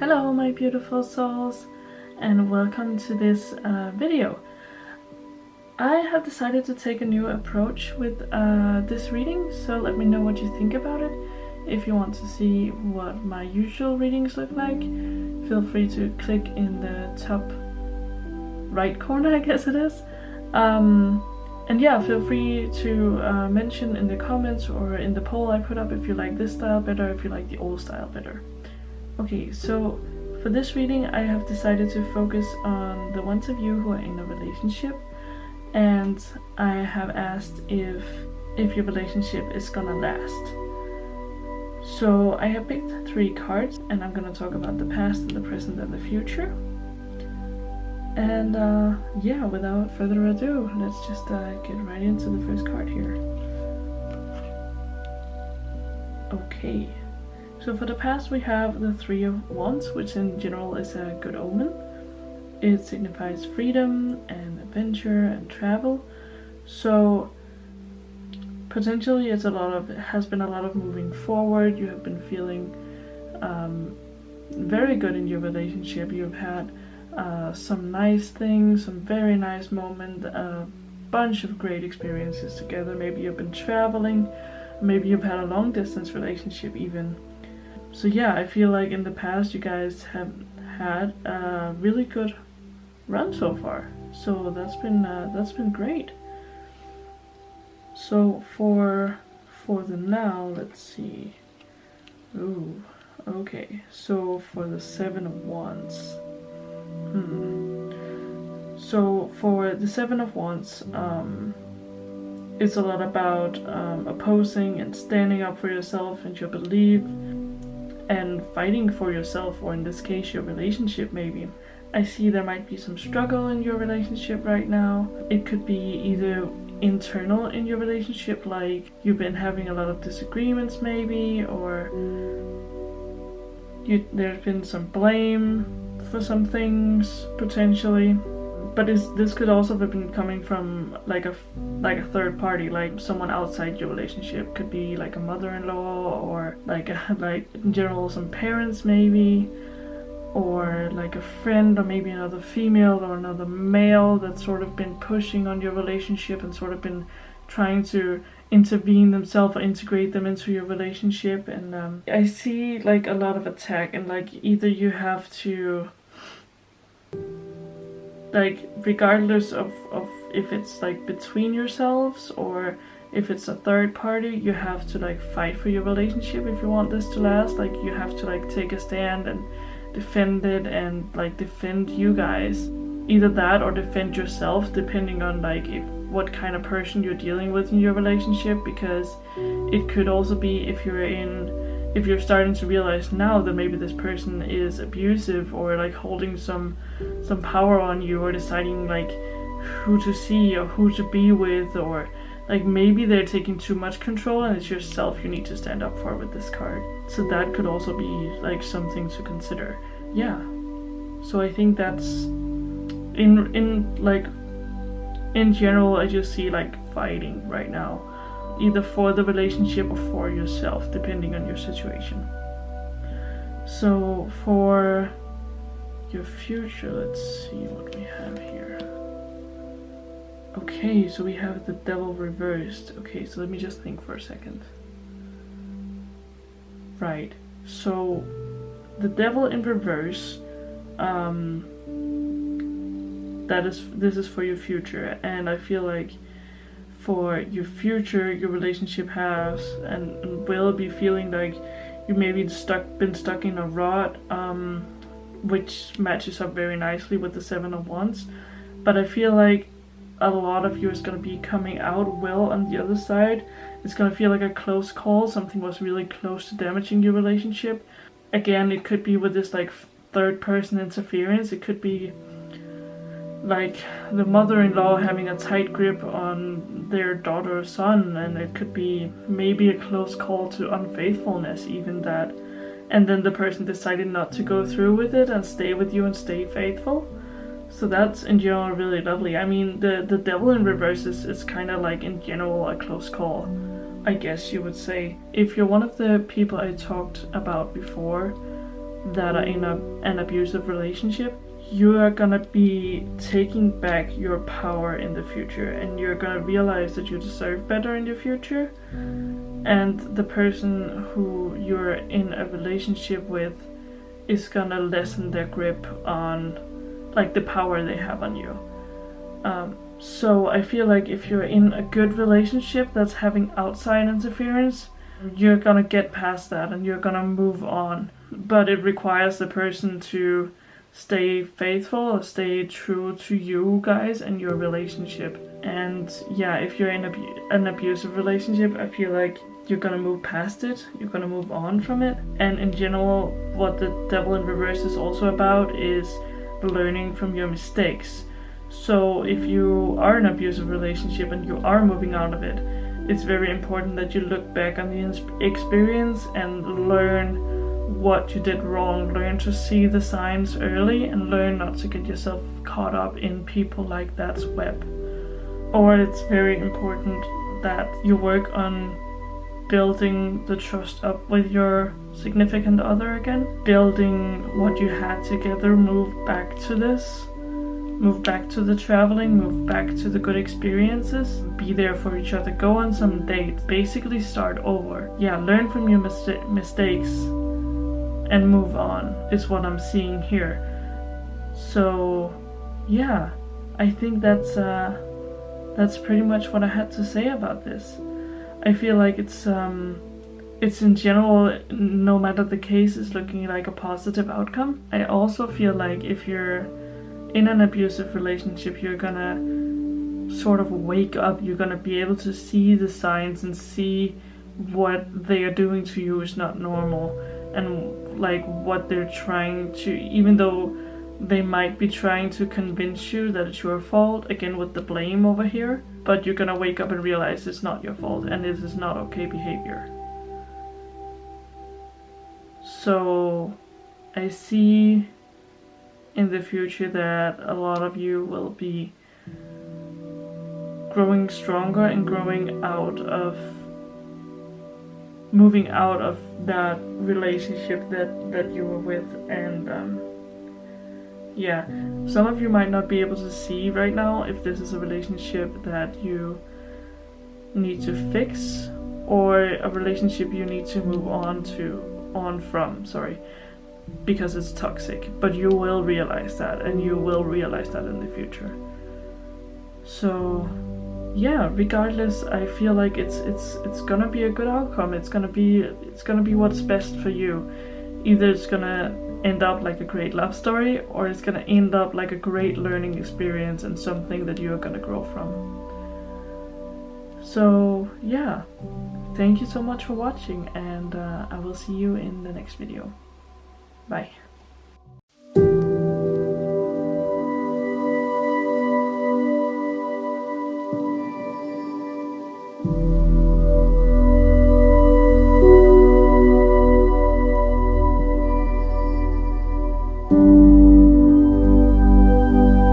Hello my beautiful souls, and welcome to this video. I have decided to take a new approach with this reading, so let me know what you think about it. If you want to see what my usual readings look like, feel free to click in the top right corner, I guess it is. And yeah, feel free to mention in the comments or in the poll I put up if you like this style better, if you like the old style better. Okay, so for this reading I have decided to focus on the ones of you who are in a relationship, and I have asked if your relationship is gonna last. So I have picked 3 cards, and I'm gonna talk about the past and the present and the future. And yeah, without further ado, let's just get right into the first card here. Okay. So for the past we have the 3 of Wands, which in general is a good omen. It signifies freedom and adventure and travel. So potentially has been a lot of moving forward. You have been feeling very good in your relationship. You've had some nice things, some very nice moments, a bunch of great experiences together. Maybe you've been traveling, maybe you've had a long distance relationship even. So yeah, I feel like in the past you guys have had a really good run so far. So that's been great. So for the now, let's see. Ooh, okay. So for the 7 of Wands. So for the 7 of Wands, it's a lot about opposing and standing up for yourself and your belief, and fighting for yourself, or in this case your relationship maybe. I see there might be some struggle in your relationship right now. It could be either internal in your relationship, like you've been having a lot of disagreements maybe, or there's been some blame for some things potentially. But this could also have been coming from like a third party, like someone outside your relationship. Could be like a mother-in-law, or like in general some parents maybe, or like a friend, or maybe another female or another male that's sort of been pushing on your relationship and sort of been trying to intervene themselves or integrate them into your relationship. And I see like a lot of attack, and like either you have to, like, regardless of if it's like between yourselves or if it's a third party, you have to like fight for your relationship if you want this to last. Like you have to like take a stand and defend it, and like defend you guys. Either that or defend yourself, depending on like what kind of person you're dealing with in your relationship. Because it could also be if you're starting to realize now that maybe this person is abusive, or like holding some power on you, or deciding like who to see or who to be with, or like maybe they're taking too much control and it's yourself you need to stand up for with this card. So that could also be like something to consider. Yeah. So I think that's in general, I just see like fighting right now, either for the relationship or for yourself, depending on your situation. So for your future, let's see what we have here. Okay, so we have the Devil reversed. Okay, so let me just think for a second. Right, so the Devil in reverse, this is for your future, and I feel like for your future, your relationship has and will be feeling like you maybe been stuck in a rut, which matches up very nicely with the 7 of Wands. But I feel like a lot of you is going to be coming out well on the other side. It's going to feel like a close call. Something was really close to damaging your relationship. Again, it could be with this like third person interference. It could be like the mother-in-law having a tight grip on their daughter or son, and it could be maybe a close call to unfaithfulness, even that, and then the person decided not to go through with it and stay with you and stay faithful. So that's in general really lovely. I mean, the Devil in reverse is kind of like in general a close call, I guess you would say. If you're one of the people I talked about before, that are in an abusive relationship, you are gonna be taking back your power in the future, and you're gonna realize that you deserve better in the future, and the person who you're in a relationship with is gonna lessen their grip on like the power they have on you. So I feel like if you're in a good relationship that's having outside interference, you're gonna get past that and you're gonna move on. But it requires the person to stay faithful or stay true to you guys and your relationship. And yeah, if you're in an abusive relationship, I feel like you're gonna move past it, you're gonna move on from it. And in general, what the Devil in Reverse is also about is learning from your mistakes. So if you are in an abusive relationship and you are moving out of it, it's very important that you look back on the experience and learn what you did wrong, learn to see the signs early, and learn not to get yourself caught up in people like that's web. Or it's very important that you work on building the trust up with your significant other again, building what you had together, move back to this, move back to the traveling, move back to the good experiences, be there for each other, go on some dates, basically start over. Yeah, learn from your mistakes and move on is what I'm seeing here. So yeah, I think that's pretty much what I had to say about this. I feel like it's in general, no matter the case, is looking like a positive outcome. I also feel like if you're in an abusive relationship, you're gonna sort of wake up, you're gonna be able to see the signs and see what they are doing to you is not normal, and like what they're trying to, even though they might be trying to convince you that it's your fault, again with the blame over here, but you're gonna wake up and realize it's not your fault and this is not okay behavior. So I see in the future that a lot of you will be growing stronger and moving out of that relationship that you were with. And yeah, some of you might not be able to see right now if this is a relationship that you need to fix or a relationship you need to move on from, because it's toxic. But you will realize that, and you will realize that in the future. So yeah, regardless, I feel like it's gonna be a good outcome. It's gonna be what's best for you. Either it's gonna end up like a great love story, or it's gonna end up like a great learning experience and something that you're gonna grow from. So yeah, thank you so much for watching, and I will see you in the next video. Bye.